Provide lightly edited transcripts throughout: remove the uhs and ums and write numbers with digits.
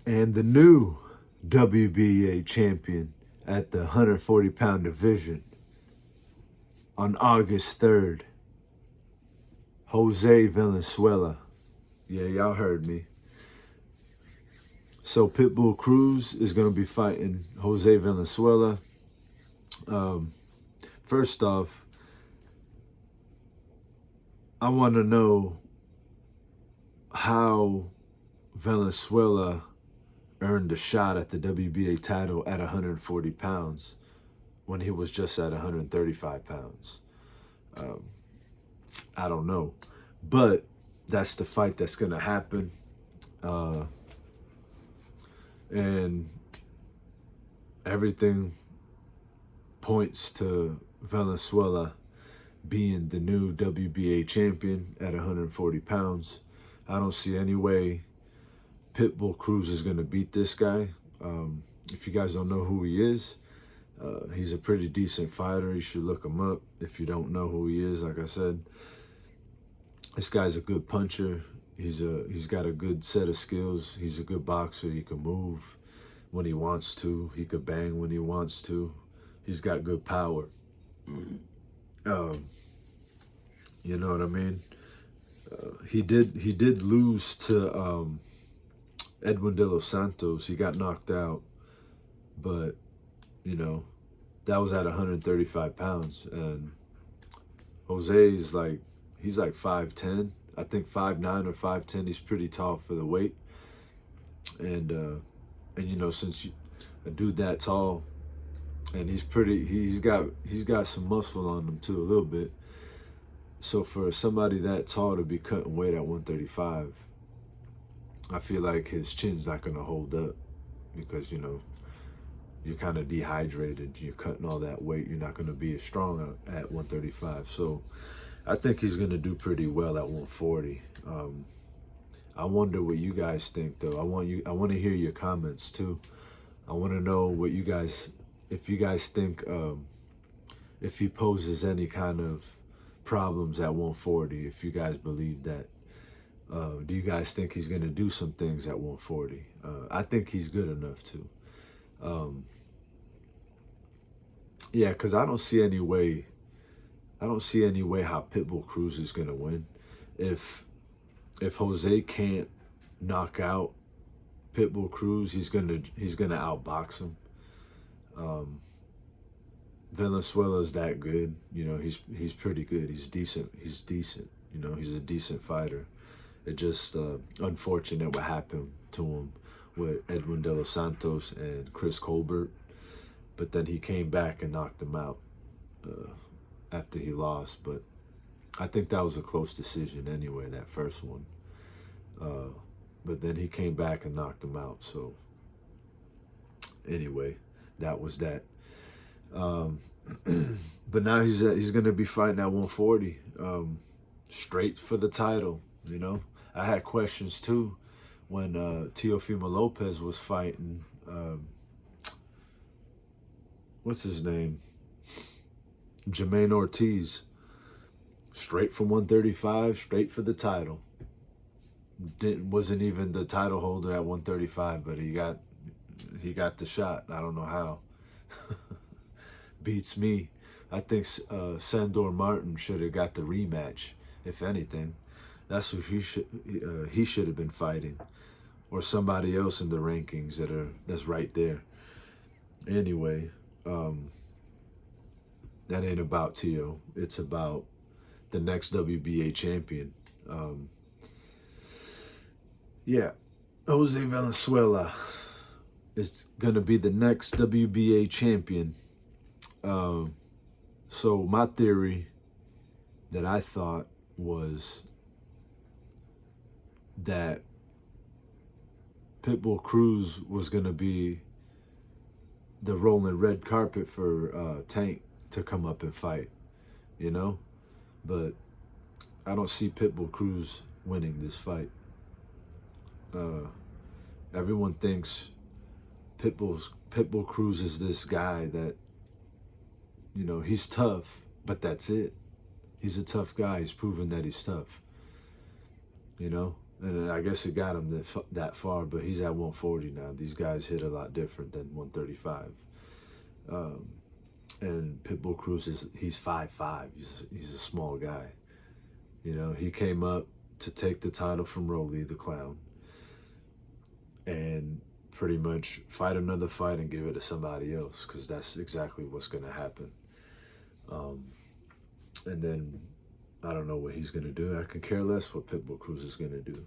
And the new WBA champion at the 140-pound division on August 3rd, Jose Valenzuela. Yeah, y'all heard me. So Pitbull Cruz is going to be fighting Jose Valenzuela. First off, I want to know how Valenzuela earned a shot at the WBA title at 140 pounds when he was just at 135 pounds. I don't know. But that's the fight that's going to happen. And everything points to Valenzuela being the new WBA champion at 140 pounds. I don't see any way Pitbull Cruz is going to beat this guy. If you guys don't know who he is, he's a pretty decent fighter. You should look him up. If you don't know who he is, like I said, this guy's a good puncher. He's got a good set of skills. He's a good boxer. He can move when he wants to. He could bang when he wants to. He's got good power. You know what I mean? He did lose to Edwin De Los Santos. He got knocked out, but you know that was at 135 pounds, and Jose is he's like 5'10". I think 5'9" or 5'10". He's pretty tall for the weight, and you know, since a dude that tall, and he's got some muscle on him too, a little bit. So for somebody that tall to be cutting weight at 135, I feel like his chin's not gonna hold up because, you know, you're kind of dehydrated. You're cutting all that weight. You're not gonna be as strong at 135. So I think he's gonna do pretty well at 140. I wonder what you guys think, though. I want to hear your comments too. I want to know what you guys, if you guys think, if he poses any kind of problems at 140. If you guys believe that, do you guys think he's going to do some things at 140? I think he's good enough to. Yeah, because I don't see any way how Pitbull Cruz is going to win. If Jose can't knock out Pitbull Cruz, he's gonna outbox him. Venezuela's that good, you know. He's pretty good. He's decent. You know, he's a decent fighter. It just unfortunate what happened to him with Edwin De Los Santos and Chris Colbert, but then he came back and knocked him out after he lost. But I think that was a close decision anyway, that first one. But then he came back and knocked him out. So anyway, that was that. But now he's going to be fighting at 140, straight for the title. You know, I had questions too when Teofimo Lopez was fighting. What's his name? Jermaine Ortiz. Straight from 135, straight for the title. Wasn't even the title holder at 135, but he got the shot. I don't know how. Beats me. I think Sandor Martin should have got the rematch. If anything, that's who he should have been fighting, or somebody else in the rankings that's right there. Anyway, that ain't about Tio. It's about the next WBA champion. Yeah, Jose Valenzuela is going to be the next WBA champion. So my theory that I thought was that Pitbull Cruz was going to be the rolling red carpet for Tank to come up and fight, you know? But I don't see Pitbull Cruz winning this fight. Everyone thinks Pitbull Cruz is this guy that, you know, he's tough, but that's it. He's a tough guy. He's proven that he's tough, you know? And I guess it got him that far, but he's at 140 now. These guys hit a lot different than 135. And Pitbull Cruz he's 5'5". He's a small guy. You know, he came up to take the title from Rolly the Clown and pretty much fight another fight and give it to somebody else, because that's exactly what's going to happen. And then I don't know what he's going to do. I could care less what Pitbull Cruz is going to do.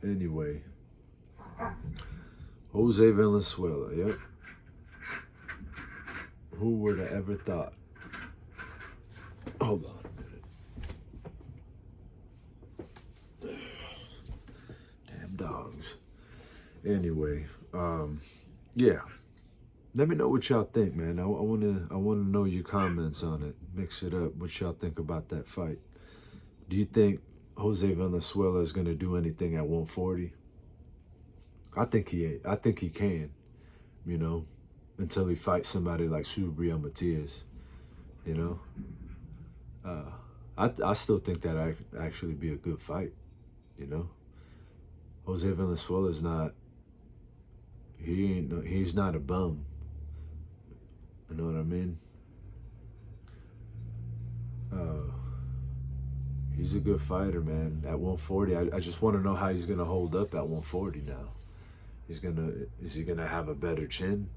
Anyway, Jose Valenzuela, yep. Who would have ever thought? Hold on a minute. Damn dogs. Anyway, yeah. Let me know what y'all think, man. I wanna know your comments on it. Mix it up. What y'all think about that fight? Do you think Jose Valenzuela is gonna do anything at 140? I think he can. You know, until he fights somebody like Subriel Matias. You know, I still think that actually be a good fight. You know, Jose Valenzuela is not. He's not a bum. You know what I mean? He's a good fighter, man. At 140, I just want to know how he's gonna hold up at 140 now. Is he gonna have a better chin?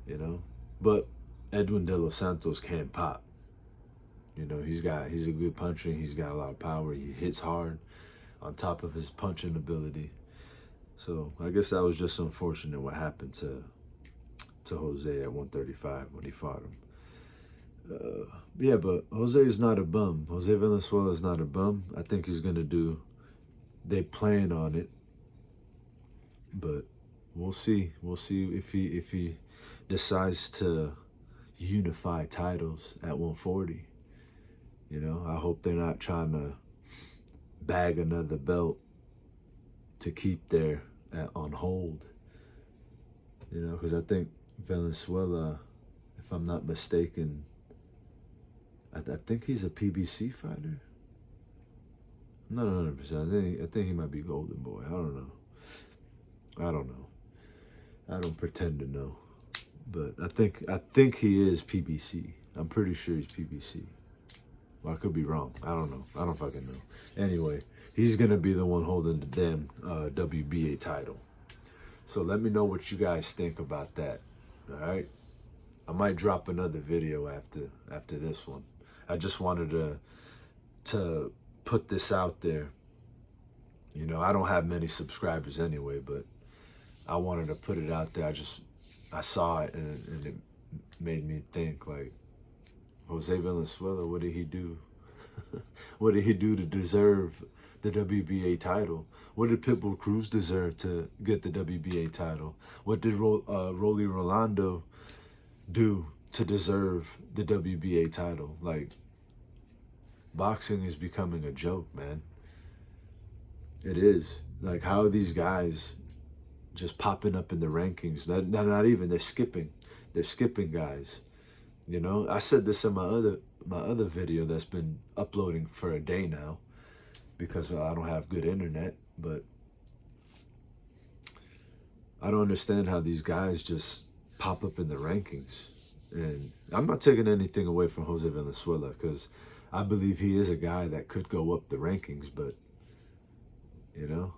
You know, but Edwin De Los Santos can't pop. You know, he's a good puncher. He's got a lot of power. He hits hard, on top of his punching ability. So I guess that was just unfortunate what happened to Jose at 135 when he fought him. Yeah, but Jose is not a bum. Jose Valenzuela is not a bum. I think he's gonna do. They plan on it, but we'll see. We'll see if he decides to unify titles at 140. You know, I hope they're not trying to bag another belt to keep there on hold. You know, because I think Valenzuela, if I'm not mistaken, I think he's a PBC fighter. I'm not 100%. I think he might be Golden Boy. I don't know. I don't pretend to know, but I think he is PBC. I'm pretty sure he's PBC. Well, I could be wrong. I don't know. I don't fucking know. Anyway, he's gonna be the one holding the damn WBA title. So let me know what you guys think about that. All right. I might drop another video after this one. I just wanted to put this out there. You know, I don't have many subscribers anyway, but I wanted to put it out there. I saw it and it made me think, like, Jose Valenzuela, what did he do? What did he do to deserve the WBA title? What did Pitbull Cruz deserve to get the WBA title? What did Rolly Rolando do to deserve the WBA title? Like, boxing is becoming a joke, man. It is. Like, how are these guys just popping up in the rankings? Not even, they're skipping. They're skipping guys. You know, I said this in my other video that's been uploading for a day now because I don't have good internet, but I don't understand how these guys just pop up in the rankings. And I'm not taking anything away from Jose Valenzuela, because I believe he is a guy that could go up the rankings, but, you know,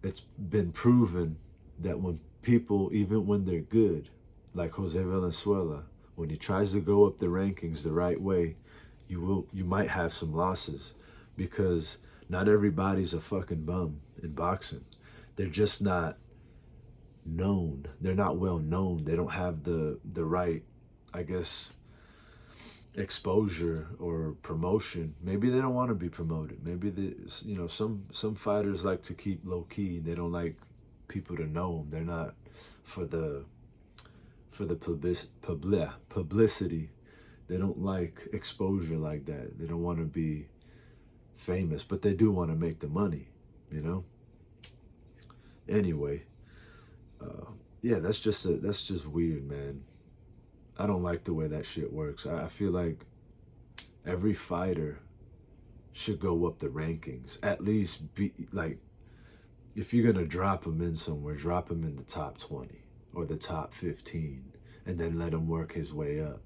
it's been proven that when people, even when they're good, like Jose Valenzuela, when he tries to go up the rankings the right way, you might have some losses, because not everybody's a fucking bum in boxing. They're just not known. They're not well known. They don't have the right, I guess, exposure or promotion. Maybe they don't want to be promoted. Maybe some fighters like to keep low key. They don't like people to know them. They're not for the publicity. They don't like exposure like that. They don't want to be famous, but they do want to make the money, you know? Anyway, yeah, that's just weird, man. I don't like the way that shit works. I feel like every fighter should go up the rankings. At least be like, if you're gonna drop him in somewhere, drop him in the top 20 or the top 15, and then let him work his way up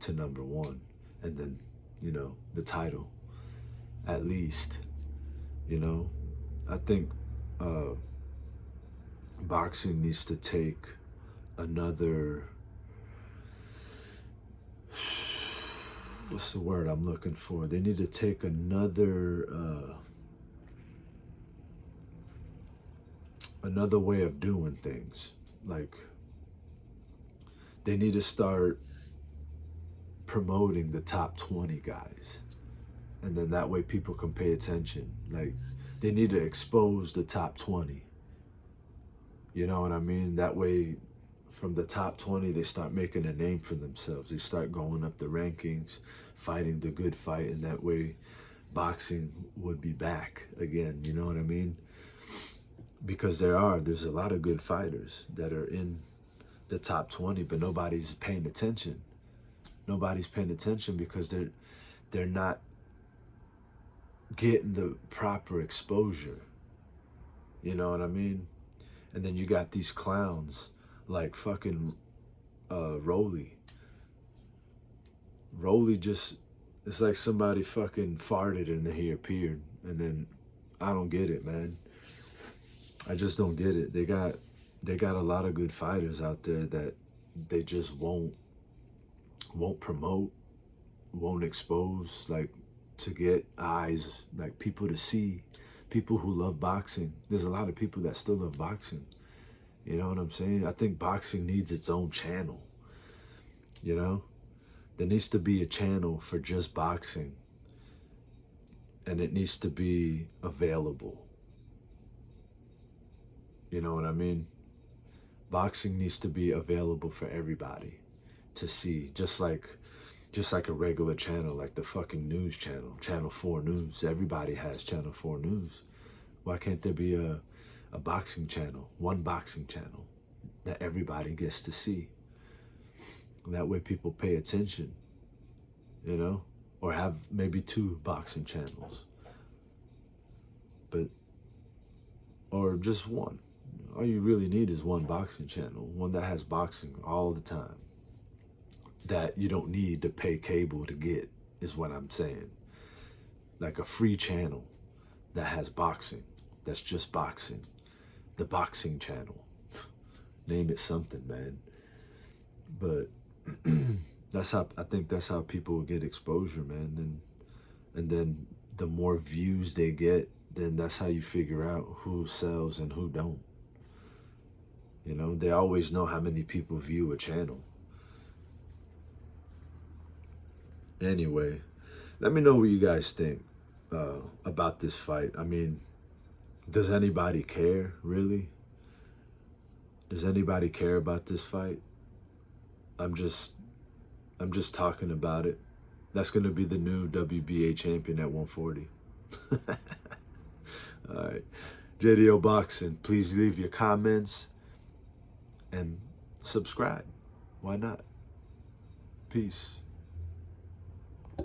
to number 1, and then, you know, the title. At least, you know, I think boxing needs to take another, what's the word I'm looking for? They need to take another way of doing things. Like, they need to start promoting the top 20 guys. And then that way people can pay attention. Like, they need to expose the top 20. You know what I mean? That way, from the top 20, they start making a name for themselves. They start going up the rankings, fighting the good fight, and that way boxing would be back again. You know what I mean? Because there's a lot of good fighters that are in the top 20, but nobody's paying attention. Nobody's paying attention because they're not getting the proper exposure. You know what I mean? And then you got these clowns like fucking Rolly. Rolly just, it's like somebody fucking farted and then he appeared. And then I don't get it, man. I just don't get it. They got a lot of good fighters out there that they just won't promote, won't expose, like, to get eyes, like people to see, people who love boxing. There's a lot of people that still love boxing. You know what I'm saying? I think boxing needs its own channel. You know? There needs to be a channel for just boxing. And it needs to be available. You know what I mean? Boxing needs to be available for everybody to see, just like a regular channel, like the fucking news channel, Channel 4 News. Everybody has Channel 4 News. Why can't there be a boxing channel, one boxing channel that everybody gets to see? That way people pay attention, you know? Or have maybe 2 boxing channels. Or just one. All you really need is one boxing channel, one that has boxing all the time, that you don't need to pay cable to get, is what I'm saying. Like a free channel that has boxing, that's just boxing. The boxing channel. Name it something, man. But I think that's how people will get exposure, man. And then the more views they get, then that's how you figure out who sells and who don't. You know, they always know how many people view a channel. Anyway, let me know what you guys think about this fight. I mean, does anybody care, really? Does anybody care about this fight? I'm just talking about it. That's going to be the new WBA champion at 140. All right. JDO Boxing, please leave your comments and subscribe. Why not? Peace.